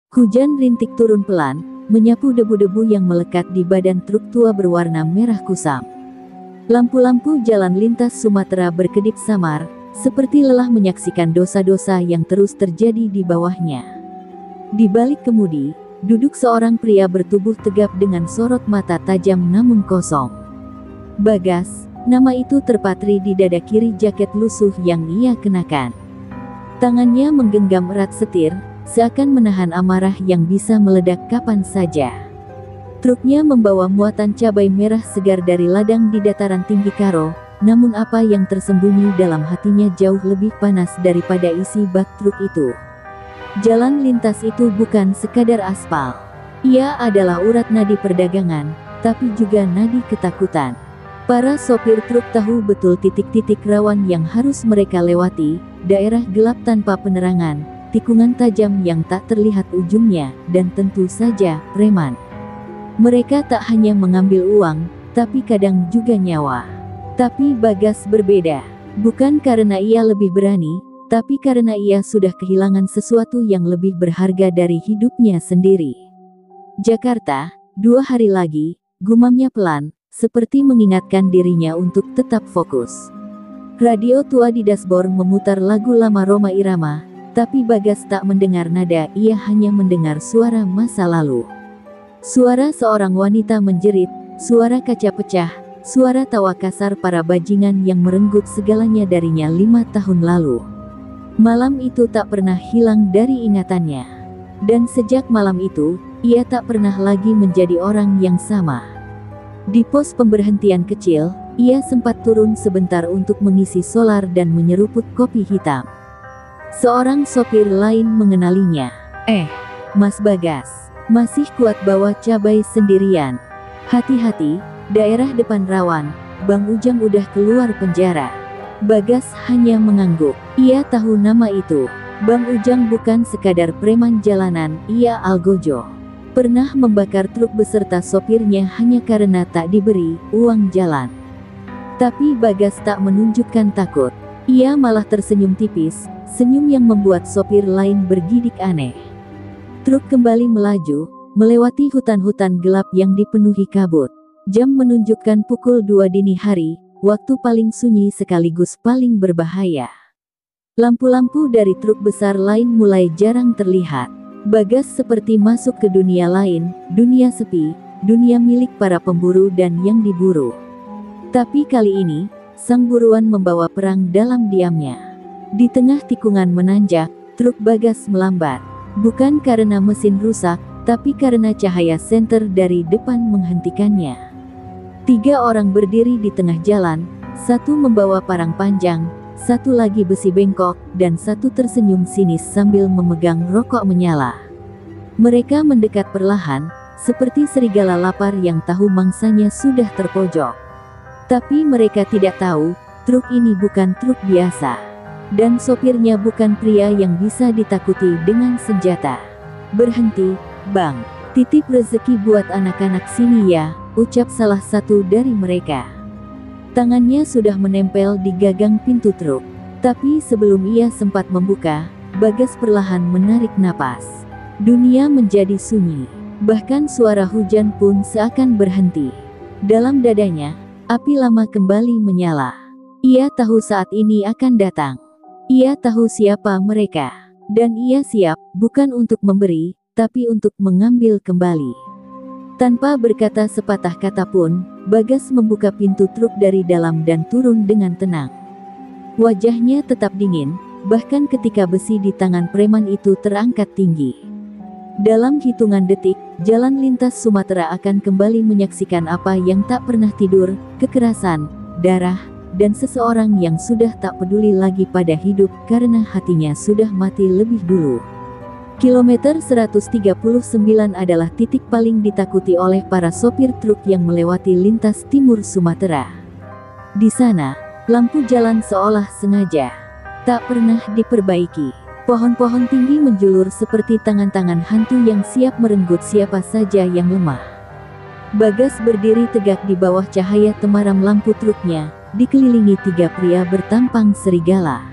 Hujan rintik turun pelan, menyapu debu-debu yang melekat di badan truk tua berwarna merah kusam. Lampu-lampu jalan lintas Sumatera berkedip samar, seperti lelah menyaksikan dosa-dosa yang terus terjadi di bawahnya. Di balik kemudi, duduk seorang pria bertubuh tegap dengan sorot mata tajam namun kosong. Bagas, nama itu terpatri di dada kiri jaket lusuh yang ia kenakan. Tangannya menggenggam erat setir, seakan menahan amarah yang bisa meledak kapan saja. Truknya membawa muatan cabai merah segar dari ladang di dataran tinggi Karo, namun apa yang tersembunyi dalam hatinya jauh lebih panas daripada isi bak truk itu. Jalan lintas itu bukan sekadar aspal. Ia adalah urat nadi perdagangan, tapi juga nadi ketakutan. Para sopir truk tahu betul titik-titik rawan yang harus mereka lewati, daerah gelap tanpa penerangan, tikungan tajam yang tak terlihat ujungnya, dan tentu saja, preman. Mereka tak hanya mengambil uang, tapi kadang juga nyawa. Tapi Bagas berbeda. Bukan karena ia lebih berani, tapi karena ia sudah kehilangan sesuatu yang lebih berharga dari hidupnya sendiri. Jakarta, 2 hari lagi, gumamnya pelan, seperti mengingatkan dirinya untuk tetap fokus. Radio tua di dashboard memutar lagu lama Rhoma Irama, tapi Bagas tak mendengar nada, ia hanya mendengar suara masa lalu. Suara seorang wanita menjerit, suara kaca pecah, suara tawa kasar para bajingan yang merenggut segalanya darinya 5 tahun lalu. Malam itu tak pernah hilang dari ingatannya. Dan sejak malam itu, ia tak pernah lagi menjadi orang yang sama. Di pos pemberhentian kecil, ia sempat turun sebentar untuk mengisi solar dan menyeruput kopi hitam. Seorang sopir lain mengenalinya. Mas Bagas, masih kuat bawa cabai sendirian? Hati-hati, daerah depan rawan, Bang Ujang udah keluar penjara. Bagas hanya mengangguk. Ia tahu nama itu. Bang Ujang bukan sekadar preman jalanan, ia algojo. Pernah membakar truk beserta sopirnya hanya karena tak diberi uang jalan. Tapi Bagas tak menunjukkan takut. Ia malah tersenyum tipis, senyum yang membuat sopir lain bergidik aneh. Truk kembali melaju, melewati hutan-hutan gelap yang dipenuhi kabut. Jam menunjukkan pukul 2 dini hari, waktu paling sunyi sekaligus paling berbahaya. Lampu-lampu dari truk besar lain mulai jarang terlihat. Bagas seperti masuk ke dunia lain, dunia sepi, dunia milik para pemburu dan yang diburu. Tapi kali ini, sang buruan membawa perang dalam diamnya. Di tengah tikungan menanjak, truk Bagas melambat. Bukan karena mesin rusak, tapi karena cahaya senter dari depan menghentikannya. 3 orang berdiri di tengah jalan, satu membawa parang panjang, satu lagi besi bengkok, dan satu tersenyum sinis sambil memegang rokok menyala. Mereka mendekat perlahan, seperti serigala lapar yang tahu mangsanya sudah terpojok. Tapi mereka tidak tahu, truk ini bukan truk biasa. Dan sopirnya bukan pria yang bisa ditakuti dengan senjata. Berhenti, Bang. Titip rezeki buat anak-anak sini ya, ucap salah satu dari mereka. Tangannya sudah menempel di gagang pintu truk. Tapi sebelum ia sempat membuka, Bagas perlahan menarik napas. Dunia menjadi sunyi. Bahkan suara hujan pun seakan berhenti. Dalam dadanya, api lama kembali menyala. Ia tahu saat ini akan datang. Ia tahu siapa mereka. Dan ia siap, bukan untuk memberi, tapi untuk mengambil kembali. Tanpa berkata sepatah kata pun, Bagas membuka pintu truk dari dalam dan turun dengan tenang. Wajahnya tetap dingin, bahkan ketika besi di tangan preman itu terangkat tinggi. Dalam hitungan detik, jalan lintas Sumatera akan kembali menyaksikan apa yang tak pernah tidur, kekerasan, darah, dan seseorang yang sudah tak peduli lagi pada hidup karena hatinya sudah mati lebih dulu. Kilometer 139 adalah titik paling ditakuti oleh para sopir truk yang melewati lintas timur Sumatera. Di sana, lampu jalan seolah sengaja tak pernah diperbaiki. Pohon-pohon tinggi menjulur seperti tangan-tangan hantu yang siap merenggut siapa saja yang lemah. Bagas berdiri tegak di bawah cahaya temaram lampu truknya, dikelilingi 3 pria bertampang serigala.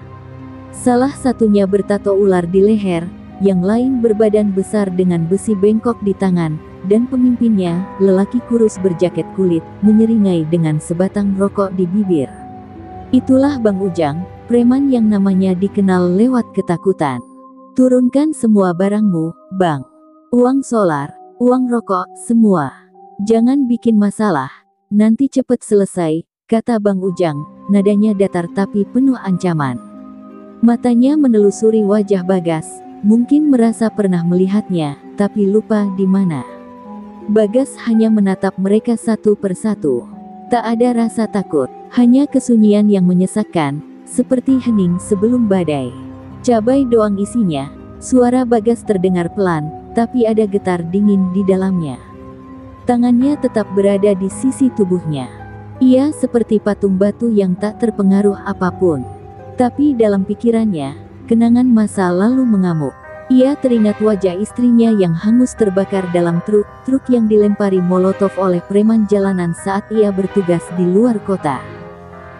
Salah satunya bertato ular di leher, yang lain berbadan besar dengan besi bengkok di tangan, dan pemimpinnya, lelaki kurus berjaket kulit, menyeringai dengan sebatang rokok di bibir. Itulah Bang Ujang, preman yang namanya dikenal lewat ketakutan. Turunkan semua barangmu, Bang. Uang solar, uang rokok, semua. Jangan bikin masalah, nanti cepet selesai, kata Bang Ujang, nadanya datar tapi penuh ancaman. Matanya menelusuri wajah Bagas, mungkin merasa pernah melihatnya, tapi lupa di mana. Bagas hanya menatap mereka satu persatu. Tak ada rasa takut, hanya kesunyian yang menyesakkan, seperti hening sebelum badai. Cabai doang isinya, suara Bagas terdengar pelan, tapi ada getar dingin di dalamnya. Tangannya tetap berada di sisi tubuhnya. Ia seperti patung batu yang tak terpengaruh apapun. Tapi dalam pikirannya, kenangan masa lalu mengamuk. Ia teringat wajah istrinya yang hangus terbakar dalam truk yang dilempari molotov oleh preman jalanan saat ia bertugas di luar kota.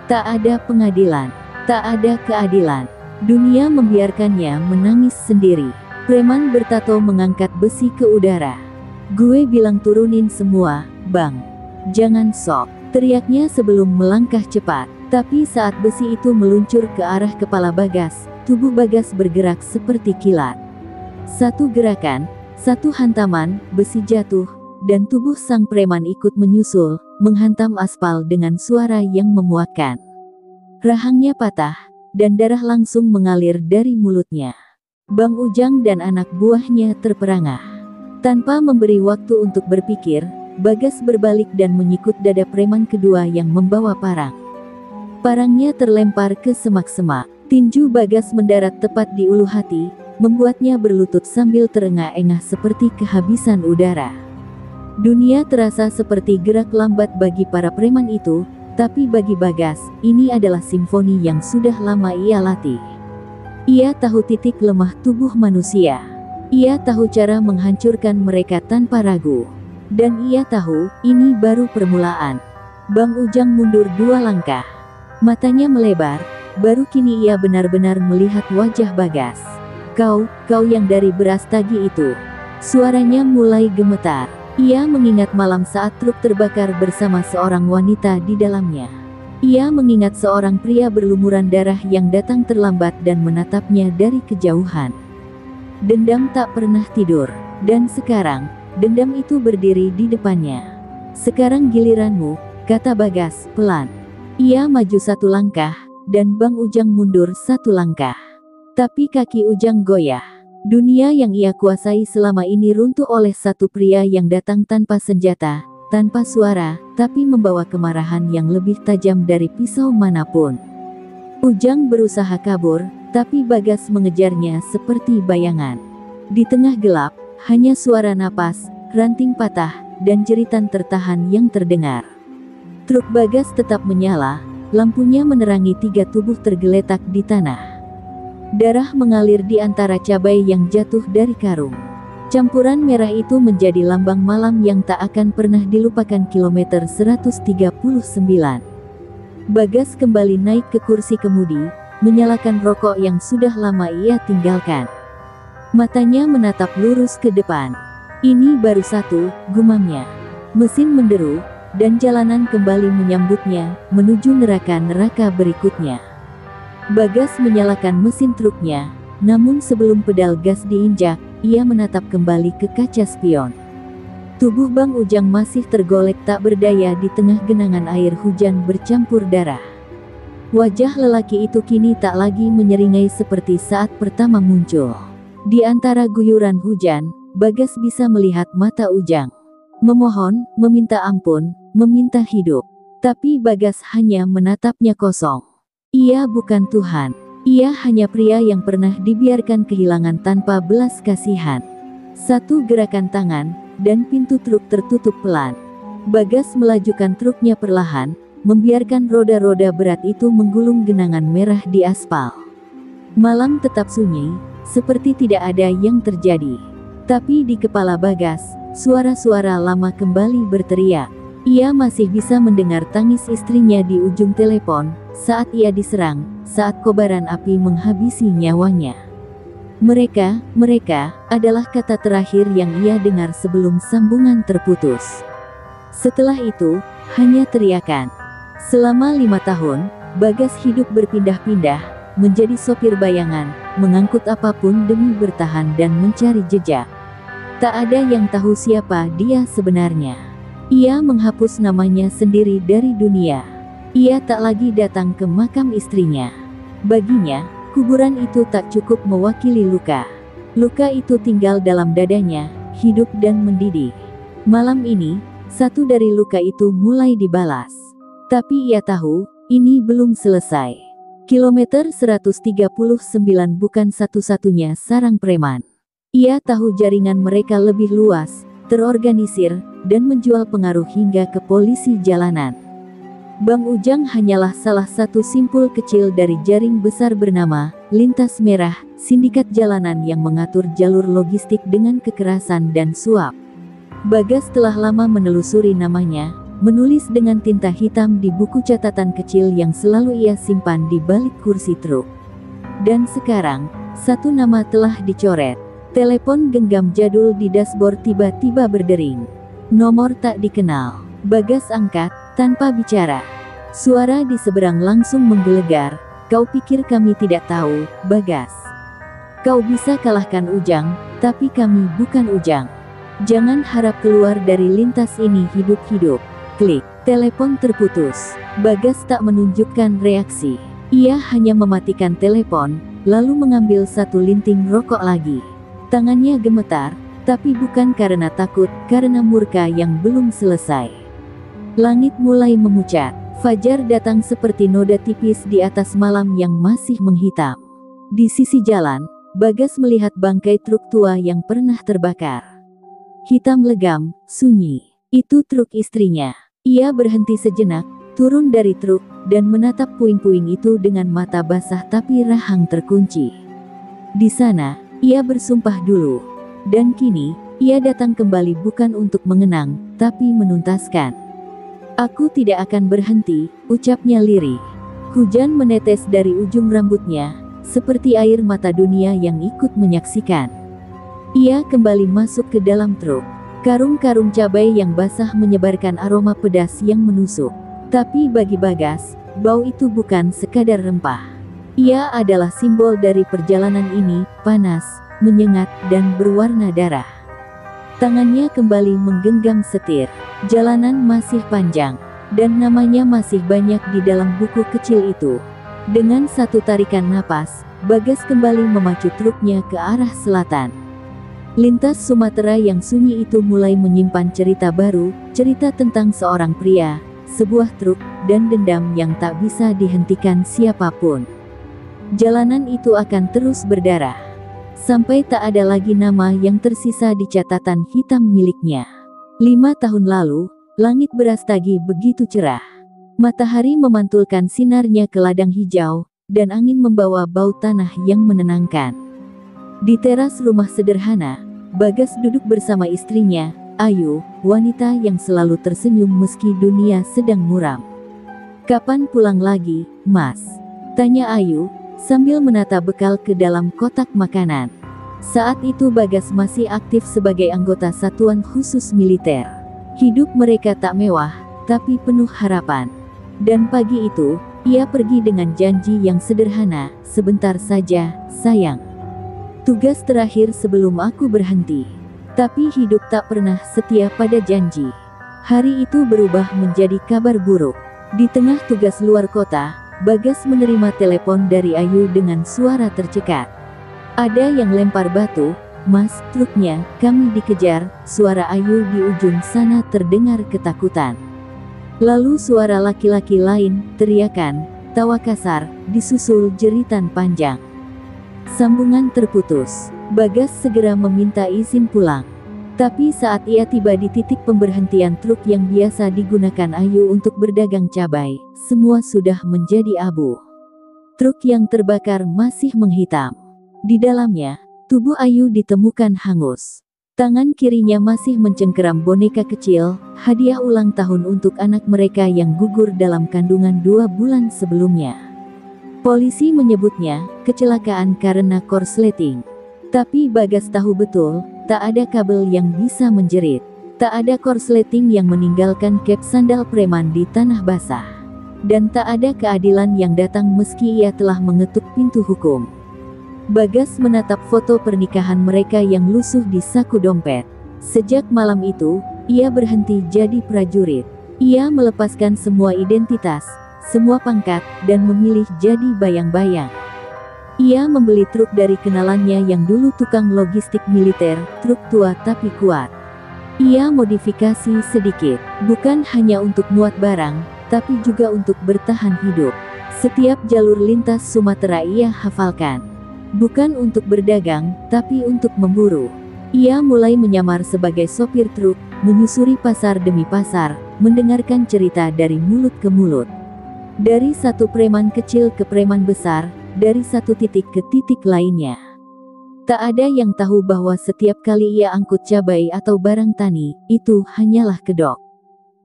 Tak ada pengadilan, tak ada keadilan. Dunia membiarkannya menangis sendiri. Preman bertato mengangkat besi ke udara. Gue bilang turunin semua, Bang. Jangan sok, teriaknya sebelum melangkah cepat. Tapi saat besi itu meluncur ke arah kepala Bagas, tubuh Bagas bergerak seperti kilat. Satu gerakan, satu hantaman, besi jatuh, dan tubuh sang preman ikut menyusul, menghantam aspal dengan suara yang memuakkan. Rahangnya patah, dan darah langsung mengalir dari mulutnya. Bang Ujang dan anak buahnya terperangah. Tanpa memberi waktu untuk berpikir, Bagas berbalik dan menyikut dada preman kedua yang membawa parang. Parangnya terlempar ke semak-semak. Tinju Bagas mendarat tepat di ulu hati, membuatnya berlutut sambil terengah-engah seperti kehabisan udara. Dunia terasa seperti gerak lambat bagi para preman itu, tapi bagi Bagas, ini adalah simfoni yang sudah lama ia latih. Ia tahu titik lemah tubuh manusia. Ia tahu cara menghancurkan mereka tanpa ragu. Dan ia tahu, ini baru permulaan. Bang Ujang mundur 2 langkah. Matanya melebar, baru kini ia benar-benar melihat wajah Bagas. Kau yang dari beras tagi itu. Suaranya mulai gemetar. Ia mengingat malam saat truk terbakar bersama seorang wanita di dalamnya. Ia mengingat seorang pria berlumuran darah yang datang terlambat dan menatapnya dari kejauhan. Dendam tak pernah tidur, dan sekarang, dendam itu berdiri di depannya. Sekarang giliranmu, kata Bagas, pelan. Ia maju 1 langkah, dan Bang Ujang mundur 1 langkah. Tapi kaki Ujang goyah. Dunia yang ia kuasai selama ini runtuh oleh satu pria yang datang tanpa senjata, tanpa suara, tapi membawa kemarahan yang lebih tajam dari pisau manapun. Ujang berusaha kabur, tapi Bagas mengejarnya seperti bayangan. Di tengah gelap, hanya suara napas, ranting patah, dan jeritan tertahan yang terdengar. Truk Bagas tetap menyala, lampunya menerangi 3 tubuh tergeletak di tanah. Darah mengalir di antara cabai yang jatuh dari karung. Campuran merah itu menjadi lambang malam yang tak akan pernah dilupakan. Kilometer 139. Bagas kembali naik ke kursi kemudi, menyalakan rokok yang sudah lama ia tinggalkan. Matanya menatap lurus ke depan. Ini baru 1, gumamnya. Mesin menderu, dan jalanan kembali menyambutnya, menuju neraka-neraka berikutnya. Bagas menyalakan mesin truknya, namun sebelum pedal gas diinjak, ia menatap kembali ke kaca spion. Tubuh Bang Ujang masih tergolek tak berdaya di tengah genangan air hujan bercampur darah. Wajah lelaki itu kini tak lagi menyeringai seperti saat pertama muncul. Di antara guyuran hujan, Bagas bisa melihat mata Ujang. Memohon, meminta ampun, meminta hidup. Tapi Bagas hanya menatapnya kosong. Ia bukan Tuhan. Ia hanya pria yang pernah dibiarkan kehilangan tanpa belas kasihan. 1 gerakan tangan, dan pintu truk tertutup pelan. Bagas melajukan truknya perlahan, membiarkan roda-roda berat itu menggulung genangan merah di aspal. Malam tetap sunyi, seperti tidak ada yang terjadi. Tapi di kepala Bagas, suara-suara lama kembali berteriak. Ia masih bisa mendengar tangis istrinya di ujung telepon, saat ia diserang, saat kobaran api menghabisi nyawanya. Mereka adalah kata terakhir yang ia dengar sebelum sambungan terputus. Setelah itu, hanya teriakan. Selama 5 tahun, Bagas hidup berpindah-pindah, menjadi sopir bayangan, mengangkut apapun demi bertahan dan mencari jejak. Tak ada yang tahu siapa dia sebenarnya. Ia menghapus namanya sendiri dari dunia. Ia tak lagi datang ke makam istrinya. Baginya, kuburan itu tak cukup mewakili luka. Luka itu tinggal dalam dadanya, hidup dan mendidih. Malam ini, satu dari luka itu mulai dibalas. Tapi ia tahu, ini belum selesai. Kilometer 139 bukan satu-satunya sarang preman. Ia tahu jaringan mereka lebih luas, terorganisir, dan menjual pengaruh hingga ke polisi jalanan. Bang Ujang hanyalah salah satu simpul kecil dari jaring besar bernama Lintas Merah, sindikat jalanan yang mengatur jalur logistik dengan kekerasan dan suap. Bagas telah lama menelusuri namanya, menulis dengan tinta hitam di buku catatan kecil yang selalu ia simpan di balik kursi truk. Dan sekarang, satu nama telah dicoret. Telepon genggam jadul di dashboard tiba-tiba berdering. Nomor tak dikenal. Bagas angkat, tanpa bicara. Suara di seberang langsung menggelegar. Kau pikir kami tidak tahu, Bagas? Kau bisa kalahkan Ujang, tapi kami bukan Ujang. Jangan harap keluar dari lintas ini hidup-hidup. Klik, telepon terputus. Bagas tak menunjukkan reaksi. Ia hanya mematikan telepon, lalu mengambil satu linting rokok lagi. Tangannya gemetar, tapi bukan karena takut, karena murka yang belum selesai. Langit mulai memucat. Fajar datang seperti noda tipis di atas malam yang masih menghitam. Di sisi jalan, Bagas melihat bangkai truk tua yang pernah terbakar. Hitam legam, sunyi. Itu truk istrinya. Ia berhenti sejenak, turun dari truk, dan menatap puing-puing itu dengan mata basah tapi rahang terkunci. Di sana, ia bersumpah dulu. Dan kini, ia datang kembali bukan untuk mengenang, tapi menuntaskan. Aku tidak akan berhenti, ucapnya lirih. Hujan menetes dari ujung rambutnya, seperti air mata dunia yang ikut menyaksikan. Ia kembali masuk ke dalam truk. Karung-karung cabai yang basah menyebarkan aroma pedas yang menusuk. Tapi bagi Bagas, bau itu bukan sekadar rempah. Ia adalah simbol dari perjalanan ini, panas, menyengat, dan berwarna darah. Tangannya kembali menggenggam setir. Jalanan masih panjang, dan namanya masih banyak di dalam buku kecil itu. Dengan satu tarikan napas, Bagas kembali memacu truknya ke arah selatan. Lintas Sumatera yang sunyi itu mulai menyimpan cerita baru, cerita tentang seorang pria, sebuah truk, dan dendam yang tak bisa dihentikan siapapun. Jalanan itu akan terus berdarah, sampai tak ada lagi nama yang tersisa di catatan hitam miliknya. 5 tahun lalu, langit berastagi begitu cerah. Matahari memantulkan sinarnya ke ladang hijau, dan angin membawa bau tanah yang menenangkan. Di teras rumah sederhana, Bagas duduk bersama istrinya, Ayu, wanita yang selalu tersenyum meski dunia sedang muram. "Kapan pulang lagi, Mas?" tanya Ayu, sambil menata bekal ke dalam kotak makanan. Saat itu Bagas masih aktif sebagai anggota satuan khusus militer. Hidup mereka tak mewah, tapi penuh harapan. Dan pagi itu, ia pergi dengan janji yang sederhana, "Sebentar saja, sayang. Tugas terakhir sebelum aku berhenti." Tapi hidup tak pernah setia pada janji. Hari itu berubah menjadi kabar buruk. Di tengah tugas luar kota, Bagas menerima telepon dari Ayu dengan suara tercekat. "Ada yang lempar batu, Mas, truknya, kami dikejar." Suara Ayu di ujung sana terdengar ketakutan. Lalu suara laki-laki lain, teriakan, tawa kasar, disusul jeritan panjang. Sambungan terputus. Bagas segera meminta izin pulang. Tapi saat ia tiba di titik pemberhentian truk yang biasa digunakan Ayu untuk berdagang cabai, semua sudah menjadi abu. Truk yang terbakar masih menghitam. Di dalamnya, tubuh Ayu ditemukan hangus. Tangan kirinya masih mencengkeram boneka kecil, hadiah ulang tahun untuk anak mereka yang gugur dalam kandungan 2 bulan sebelumnya. Polisi menyebutnya kecelakaan karena korsleting. Tapi Bagas tahu betul, tak ada kabel yang bisa menjerit. Tak ada korsleting yang meninggalkan kep sandal preman di tanah basah. Dan tak ada keadilan yang datang meski ia telah mengetuk pintu hukum. Bagas menatap foto pernikahan mereka yang lusuh di saku dompet. Sejak malam itu, ia berhenti jadi prajurit. Ia melepaskan semua identitas, semua pangkat, dan memilih jadi bayang-bayang. Ia membeli truk dari kenalannya yang dulu tukang logistik militer, truk tua tapi kuat. Ia modifikasi sedikit, bukan hanya untuk muat barang, tapi juga untuk bertahan hidup. Setiap jalur lintas Sumatera ia hafalkan. Bukan untuk berdagang, tapi untuk memburu. Ia mulai menyamar sebagai sopir truk, menyusuri pasar demi pasar, mendengarkan cerita dari mulut ke mulut. Dari satu preman kecil ke preman besar, dari satu titik ke titik lainnya. Tak ada yang tahu bahwa setiap kali ia angkut cabai atau barang tani, itu hanyalah kedok.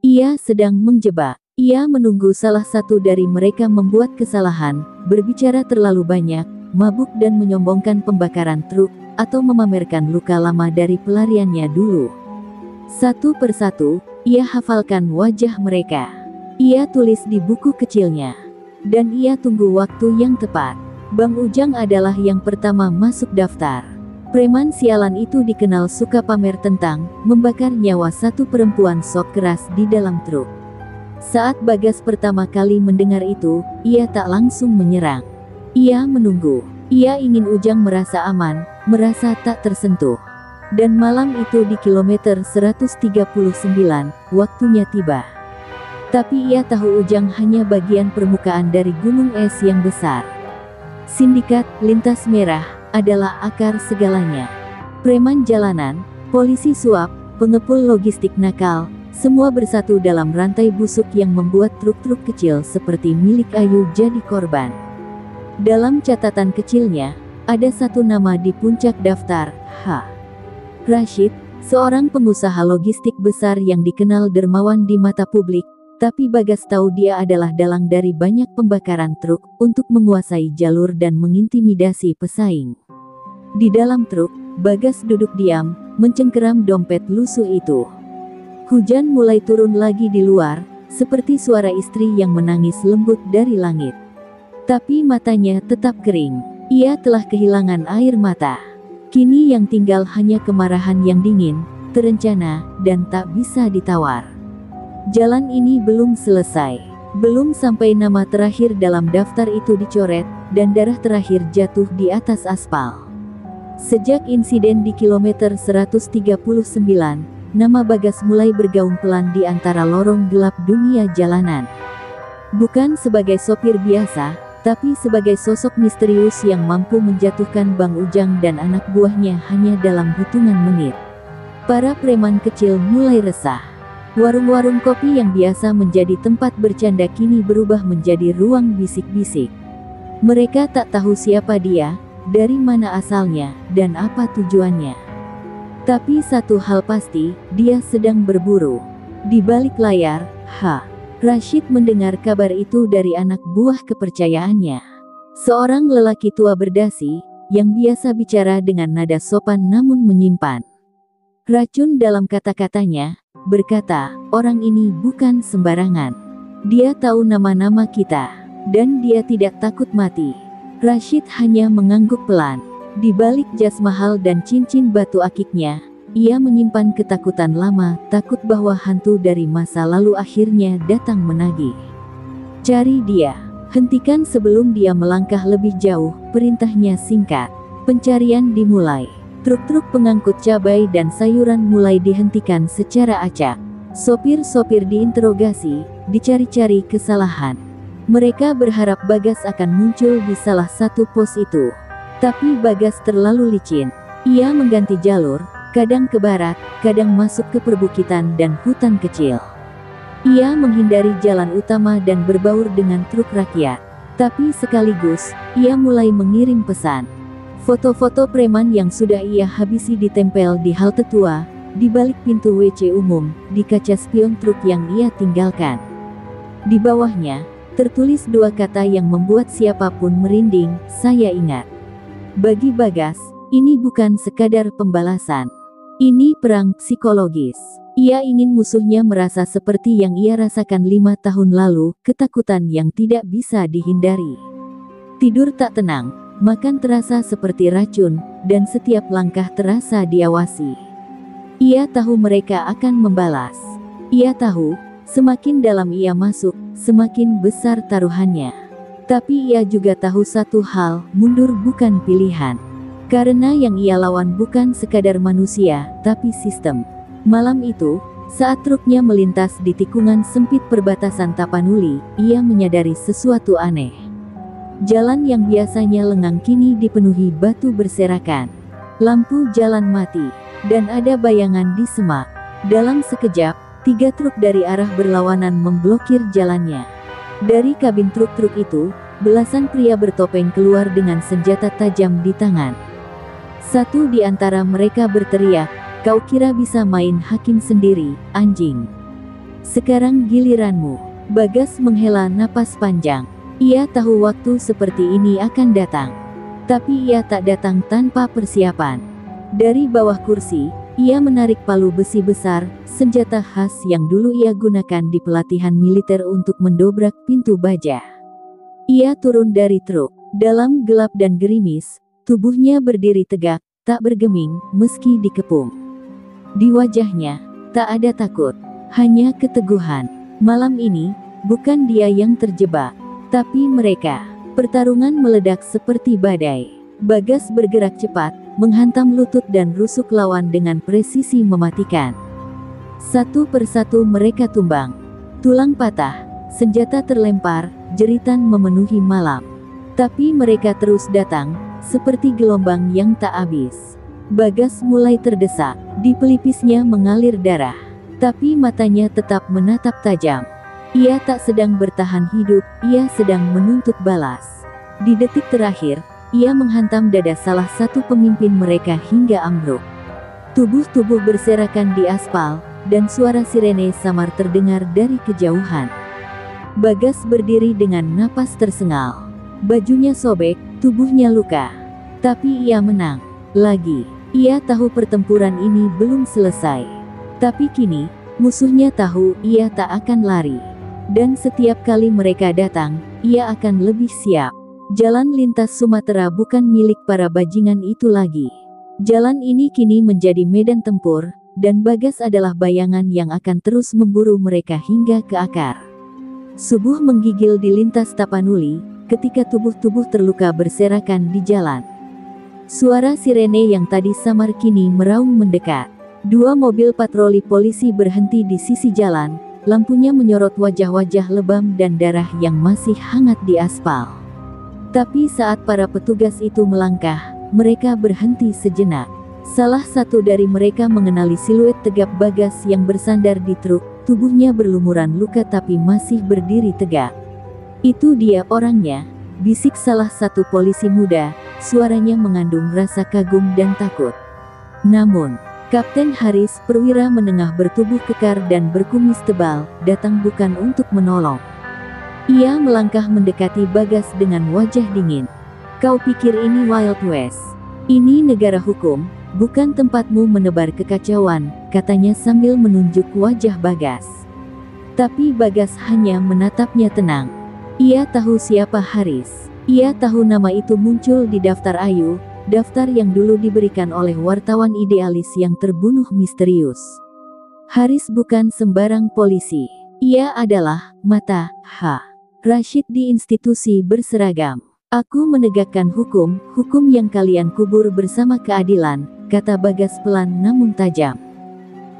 Ia sedang menjebak. Ia menunggu salah satu dari mereka membuat kesalahan, berbicara terlalu banyak, mabuk dan menyombongkan pembakaran truk, atau memamerkan luka lama dari pelariannya dulu. Satu persatu, ia hafalkan wajah mereka. Ia tulis di buku kecilnya. Dan ia tunggu waktu yang tepat. Bang Ujang adalah yang pertama masuk daftar. Preman sialan itu dikenal suka pamer tentang membakar nyawa satu perempuan sok keras di dalam truk. Saat Bagas pertama kali mendengar itu, ia tak langsung menyerang. Ia menunggu. Ia ingin Ujang merasa aman, merasa tak tersentuh. Dan malam itu di kilometer 139, waktunya tiba. Tapi ia tahu Ujang hanya bagian permukaan dari gunung es yang besar. Sindikat lintas merah adalah akar segalanya. Preman jalanan, polisi suap, pengepul logistik nakal, semua bersatu dalam rantai busuk yang membuat truk-truk kecil seperti milik Ayu jadi korban. Dalam catatan kecilnya, ada satu nama di puncak daftar, Rashid, seorang pengusaha logistik besar yang dikenal dermawan di mata publik. Tapi Bagas tahu dia adalah dalang dari banyak pembakaran truk, untuk menguasai jalur dan mengintimidasi pesaing. Di dalam truk, Bagas duduk diam, mencengkeram dompet lusuh itu. Hujan mulai turun lagi di luar, seperti suara istri yang menangis lembut dari langit. Tapi matanya tetap kering. Ia telah kehilangan air mata. Kini yang tinggal hanya kemarahan yang dingin, terencana, dan tak bisa ditawar. Jalan ini belum selesai. Belum sampai nama terakhir dalam daftar itu dicoret, dan darah terakhir jatuh di atas aspal. Sejak insiden di kilometer 139, nama Bagas mulai bergaung pelan di antara lorong gelap dunia jalanan. Bukan sebagai sopir biasa, tapi sebagai sosok misterius yang mampu menjatuhkan Bang Ujang dan anak buahnya hanya dalam hitungan menit. Para preman kecil mulai resah. Warung-warung kopi yang biasa menjadi tempat bercanda kini berubah menjadi ruang bisik-bisik. Mereka tak tahu siapa dia, dari mana asalnya, dan apa tujuannya. Tapi satu hal pasti, dia sedang berburu. Di balik layar, Rashid mendengar kabar itu dari anak buah kepercayaannya. Seorang lelaki tua berdasi, yang biasa bicara dengan nada sopan namun menyimpan racun dalam kata-katanya, berkata, orang ini bukan sembarangan. Dia tahu nama-nama kita, dan dia tidak takut mati. Rashid hanya mengangguk pelan. Di balik jas mahal dan cincin batu akiknya, ia menyimpan ketakutan lama, takut bahwa hantu dari masa lalu akhirnya datang menagih. Cari dia. Hentikan sebelum dia melangkah lebih jauh, perintahnya singkat. Pencarian dimulai. Truk-truk pengangkut cabai dan sayuran mulai dihentikan secara acak. Sopir-sopir diinterogasi, dicari-cari kesalahan. Mereka berharap Bagas akan muncul di salah satu pos itu. Tapi Bagas terlalu licin. Ia mengganti jalur, kadang ke barat, kadang masuk ke perbukitan dan hutan kecil. Ia menghindari jalan utama dan berbaur dengan truk rakyat. Tapi sekaligus, ia mulai mengirim pesan. Foto-foto preman yang sudah ia habisi ditempel di halte tua, di balik pintu WC umum, di kaca spion truk yang ia tinggalkan. Di bawahnya, tertulis dua kata yang membuat siapapun merinding, saya ingat. Bagi Bagas, Ini bukan sekadar pembalasan. Ini perang psikologis. Ia ingin musuhnya merasa seperti yang ia rasakan 5 tahun lalu, ketakutan yang tidak bisa dihindari. Tidur tak tenang, makan terasa seperti racun, dan setiap langkah terasa diawasi. Ia tahu mereka akan membalas. Ia tahu, semakin dalam ia masuk, semakin besar taruhannya. Tapi ia juga tahu satu hal, mundur bukan pilihan. Karena yang ia lawan bukan sekadar manusia, tapi sistem. Malam itu, saat truknya melintas di tikungan sempit perbatasan Tapanuli, ia menyadari sesuatu aneh. Jalan yang biasanya lengang kini dipenuhi batu berserakan. Lampu jalan mati, dan ada bayangan di semak. Dalam sekejap, 3 truk dari arah berlawanan memblokir jalannya. Dari kabin truk-truk itu, belasan pria bertopeng keluar dengan senjata tajam di tangan. Satu di antara mereka berteriak, "Kau kira bisa main hakim sendiri, anjing? Sekarang giliranmu." Bagas menghela napas panjang. Ia tahu waktu seperti ini akan datang. Tapi ia tak datang tanpa persiapan. Dari bawah kursi, ia menarik palu besi besar, senjata khas yang dulu ia gunakan di pelatihan militer untuk mendobrak pintu baja. Ia turun dari truk. Dalam gelap dan gerimis, tubuhnya berdiri tegak, tak bergeming, meski dikepung. Di wajahnya, tak ada takut, hanya keteguhan. Malam ini, bukan dia yang terjebak, tapi mereka. Pertarungan meledak seperti badai. Bagas bergerak cepat, menghantam lutut dan rusuk lawan dengan presisi mematikan. Satu persatu mereka tumbang. Tulang patah, senjata terlempar, jeritan memenuhi malam. Tapi mereka terus datang, seperti gelombang yang tak habis. Bagas mulai terdesak, di pelipisnya mengalir darah. Tapi matanya tetap menatap tajam. Ia tak sedang bertahan hidup, ia sedang menuntut balas. Di detik terakhir, ia menghantam dada salah satu pemimpin mereka hingga ambruk. Tubuh-tubuh berserakan di aspal, dan suara sirene samar terdengar dari kejauhan. Bagas berdiri dengan napas tersengal. Bajunya sobek, tubuhnya luka. Tapi ia menang. Lagi. Ia tahu pertempuran ini belum selesai. Tapi kini, musuhnya tahu ia tak akan lari. Dan setiap kali mereka datang, ia akan lebih siap. Jalan lintas Sumatera bukan milik para bajingan itu lagi. Jalan ini kini menjadi medan tempur, dan Bagas adalah bayangan yang akan terus memburu mereka hingga ke akar. Subuh menggigil di lintas Tapanuli, ketika tubuh-tubuh terluka berserakan di jalan. Suara sirene yang tadi samar kini meraung mendekat. 2 mobil patroli polisi berhenti di sisi jalan, lampunya menyorot wajah-wajah lebam dan darah yang masih hangat di aspal. Tapi saat para petugas itu melangkah, mereka berhenti sejenak. Salah satu dari mereka mengenali siluet tegap Bagas yang bersandar di truk, tubuhnya berlumuran luka tapi masih berdiri tegak. "Itu dia orangnya," bisik salah satu polisi muda, suaranya mengandung rasa kagum dan takut. Namun, Kapten Haris, perwira menengah bertubuh kekar dan berkumis tebal, datang bukan untuk menolong. Ia melangkah mendekati Bagas dengan wajah dingin. "Kau pikir ini Wild West? Ini negara hukum, bukan tempatmu menebar kekacauan," katanya sambil menunjuk wajah Bagas. Tapi Bagas hanya menatapnya tenang. Ia tahu siapa Haris. Ia tahu nama itu muncul di daftar Ayu, daftar yang dulu diberikan oleh wartawan idealis yang terbunuh misterius. Haris bukan sembarang polisi. Ia adalah mata Rashid di institusi berseragam. "Aku menegakkan hukum, hukum yang kalian kubur bersama keadilan," kata Bagas pelan namun tajam.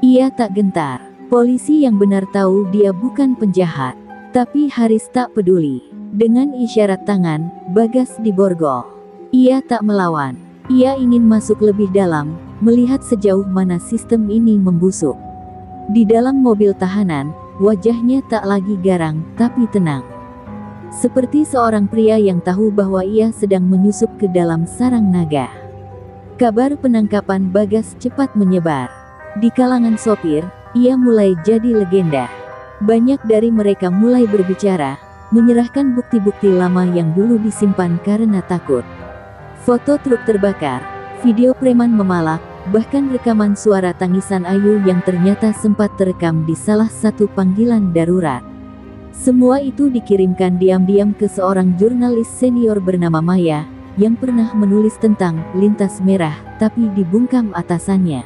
Ia tak gentar. Polisi yang benar tahu dia bukan penjahat. Tapi Haris tak peduli. Dengan isyarat tangan, Bagas diborgol. Ia tak melawan. Ia ingin masuk lebih dalam, melihat sejauh mana sistem ini membusuk. Di dalam mobil tahanan, wajahnya tak lagi garang, tapi tenang. Seperti seorang pria yang tahu bahwa ia sedang menyusup ke dalam sarang naga. Kabar penangkapan Bagas cepat menyebar. Di kalangan sopir, ia mulai jadi legenda. Banyak dari mereka mulai berbicara, menyerahkan bukti-bukti lama yang dulu disimpan karena takut. Foto truk terbakar, video preman memalak, bahkan rekaman suara tangisan Ayu yang ternyata sempat terekam di salah satu panggilan darurat. Semua itu dikirimkan diam-diam ke seorang jurnalis senior bernama Maya, yang pernah menulis tentang lintas merah, tapi dibungkam atasannya.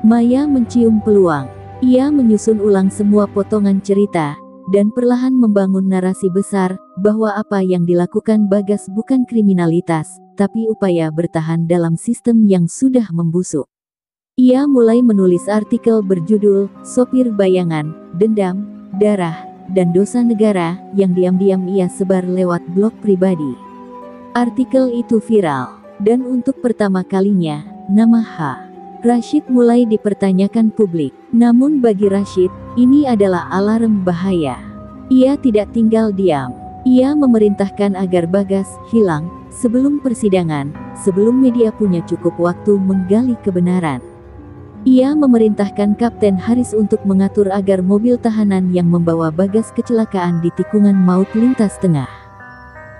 Maya mencium peluang. Ia menyusun ulang semua potongan cerita, dan perlahan membangun narasi besar, bahwa apa yang dilakukan Bagas bukan kriminalitas, tapi upaya bertahan dalam sistem yang sudah membusuk. Ia mulai menulis artikel berjudul, Sopir Bayangan, Dendam, Darah, dan Dosa Negara, yang diam-diam ia sebar lewat blog pribadi. Artikel itu viral, dan untuk pertama kalinya, nama H. Rashid mulai dipertanyakan publik. Namun bagi Rashid, ini adalah alarm bahaya. Ia tidak tinggal diam. Ia memerintahkan agar Bagas hilang sebelum persidangan, sebelum media punya cukup waktu menggali kebenaran. Ia memerintahkan Kapten Haris untuk mengatur agar mobil tahanan yang membawa Bagas kecelakaan di tikungan maut lintas tengah.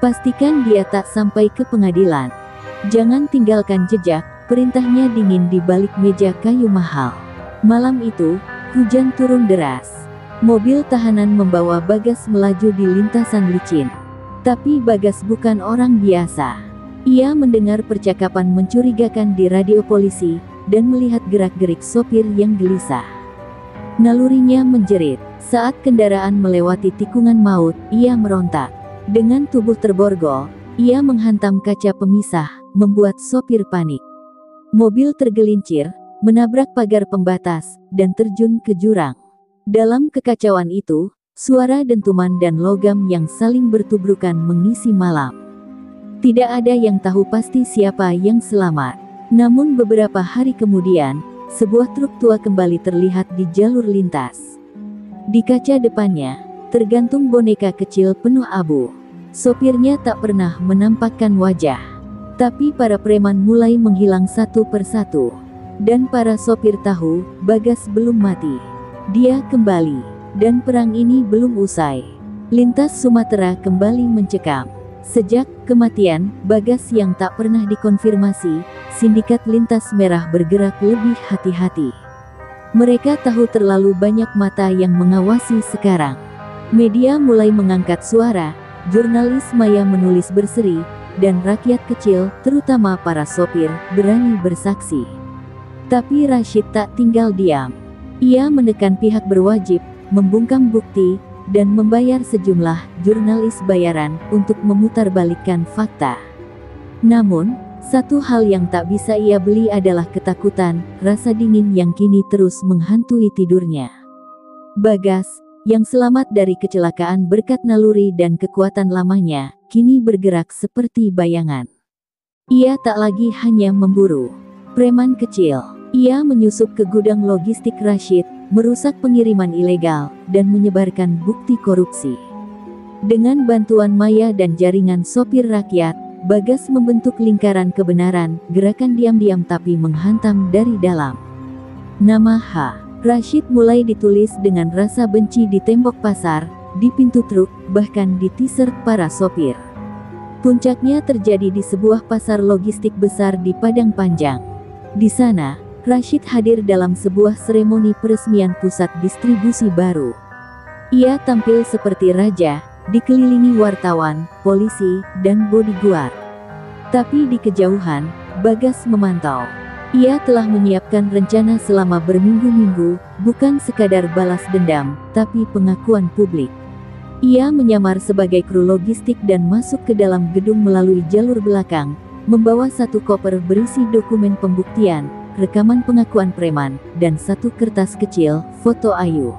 Pastikan dia tak sampai ke pengadilan. Jangan tinggalkan jejak. Perintahnya dingin di balik meja kayu mahal. Malam itu, hujan turun deras. Mobil tahanan membawa Bagas melaju di lintasan licin. Tapi Bagas bukan orang biasa. Ia mendengar percakapan mencurigakan di radio polisi, dan melihat gerak-gerik sopir yang gelisah. Nalurinya menjerit. Saat kendaraan melewati tikungan maut, ia merontak. Dengan tubuh terborgol, ia menghantam kaca pemisah, membuat sopir panik. Mobil tergelincir, menabrak pagar pembatas, dan terjun ke jurang. Dalam kekacauan itu, suara dentuman dan logam yang saling bertubrukan mengisi malam. Tidak ada yang tahu pasti siapa yang selamat. Namun beberapa hari kemudian, sebuah truk tua kembali terlihat di jalur lintas. Di kaca depannya, tergantung boneka kecil penuh abu. Sopirnya tak pernah menampakkan wajah. Tapi para preman mulai menghilang satu persatu. Dan para sopir tahu, Bagas belum mati. Dia kembali. Dan perang ini belum usai. Lintas Sumatera kembali mencekam. Sejak kematian Bagas yang tak pernah dikonfirmasi, sindikat lintas merah bergerak lebih hati-hati. Mereka tahu terlalu banyak mata yang mengawasi sekarang. Media mulai mengangkat suara, jurnalis Maya menulis berseri, dan rakyat kecil, terutama para sopir, berani bersaksi. Tapi Rashid tak tinggal diam. Ia menekan pihak berwajib, membungkam bukti, dan membayar sejumlah jurnalis bayaran untuk memutarbalikkan fakta. Namun, satu hal yang tak bisa ia beli adalah ketakutan, rasa dingin yang kini terus menghantui tidurnya. Bagas, yang selamat dari kecelakaan berkat naluri dan kekuatan lamanya, kini bergerak seperti bayangan. Ia tak lagi hanya memburu preman kecil. Ia menyusup ke gudang logistik Rashid, merusak pengiriman ilegal, dan menyebarkan bukti korupsi. Dengan bantuan Maya dan jaringan sopir rakyat, Bagas membentuk lingkaran kebenaran, gerakan diam-diam tapi menghantam dari dalam. Nama H. Rashid mulai ditulis dengan rasa benci di tembok pasar, di pintu truk, bahkan di t-shirt para sopir. Puncaknya terjadi di sebuah pasar logistik besar di Padang Panjang. Di sana, Rashid hadir dalam sebuah seremoni peresmian pusat distribusi baru. Ia tampil seperti raja, dikelilingi wartawan, polisi, dan bodyguard. Tapi di kejauhan, Bagas memantau. Ia telah menyiapkan rencana selama berminggu-minggu, bukan sekadar balas dendam, tapi pengakuan publik. Ia menyamar sebagai kru logistik dan masuk ke dalam gedung melalui jalur belakang, membawa satu koper berisi dokumen pembuktian, rekaman pengakuan preman, dan satu kertas kecil, foto Ayu.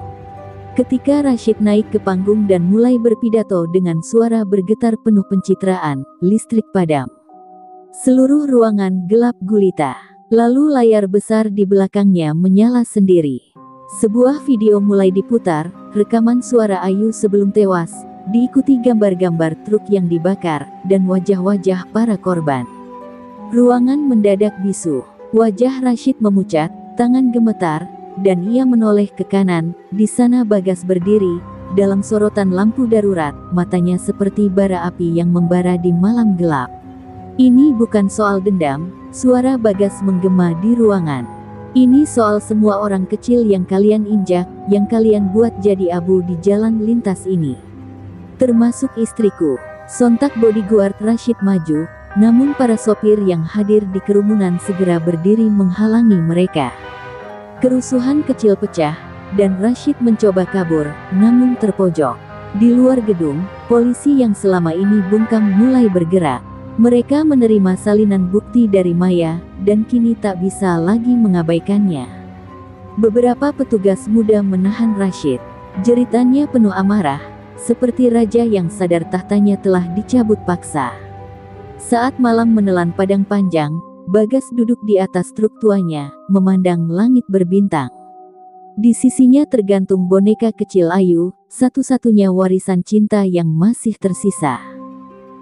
Ketika Rashid naik ke panggung dan mulai berpidato dengan suara bergetar penuh pencitraan, listrik padam. Seluruh ruangan gelap gulita. Lalu layar besar di belakangnya menyala sendiri. Sebuah video mulai diputar, rekaman suara Ayu sebelum tewas, diikuti gambar-gambar truk yang dibakar, dan wajah-wajah para korban. Ruangan mendadak bisu. Wajah Rashid memucat, tangan gemetar, dan ia menoleh ke kanan. Di sana Bagas berdiri, dalam sorotan lampu darurat, matanya seperti bara api yang membara di malam gelap. Ini bukan soal dendam, Suara Bagas menggema di ruangan. Ini soal semua orang kecil yang kalian injak, yang kalian buat jadi abu di jalan lintas ini. Termasuk istriku. Sontak bodyguard Rashid maju, namun para sopir yang hadir di kerumunan segera berdiri menghalangi mereka. Kerusuhan kecil pecah, dan Rashid mencoba kabur, namun terpojok. Di luar gedung, polisi yang selama ini bungkam mulai bergerak. Mereka menerima salinan bukti dari Maya, dan kini tak bisa lagi mengabaikannya. Beberapa petugas muda menahan Rashid. Jeritannya penuh amarah, seperti raja yang sadar tahtanya telah dicabut paksa. Saat malam menelan padang panjang, Bagas duduk di atas truk tuanya, memandang langit berbintang. Di sisinya tergantung boneka kecil Ayu, satu-satunya warisan cinta yang masih tersisa.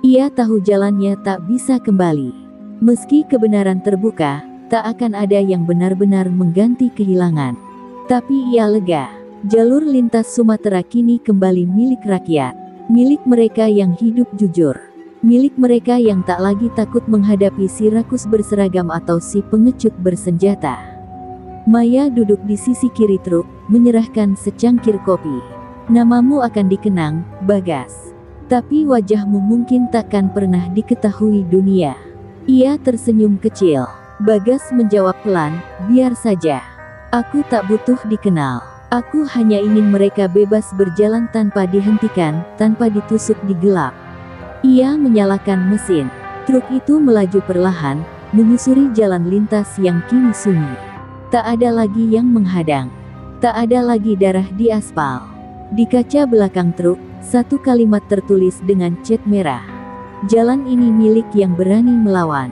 Ia tahu jalannya tak bisa kembali. Meski kebenaran terbuka, tak akan ada yang benar-benar mengganti kehilangan. Tapi ia lega. Jalur lintas Sumatera kini kembali milik rakyat. Milik mereka yang hidup jujur. Milik mereka yang tak lagi takut menghadapi si rakus berseragam atau si pengecut bersenjata. Maya duduk di sisi kiri truk, menyerahkan secangkir kopi. Namamu akan dikenang, Bagas. Tapi wajahmu mungkin takkan pernah diketahui dunia. Ia tersenyum kecil. Bagas menjawab pelan, biar saja. Aku tak butuh dikenal. Aku hanya ingin mereka bebas berjalan tanpa dihentikan, tanpa ditusuk di gelap. Ia menyalakan mesin. Truk itu melaju perlahan, menyusuri jalan lintas yang kini sunyi. Tak ada lagi yang menghadang. Tak ada lagi darah di aspal. Di kaca belakang truk, satu kalimat tertulis dengan cat merah. Jalan ini milik yang berani melawan.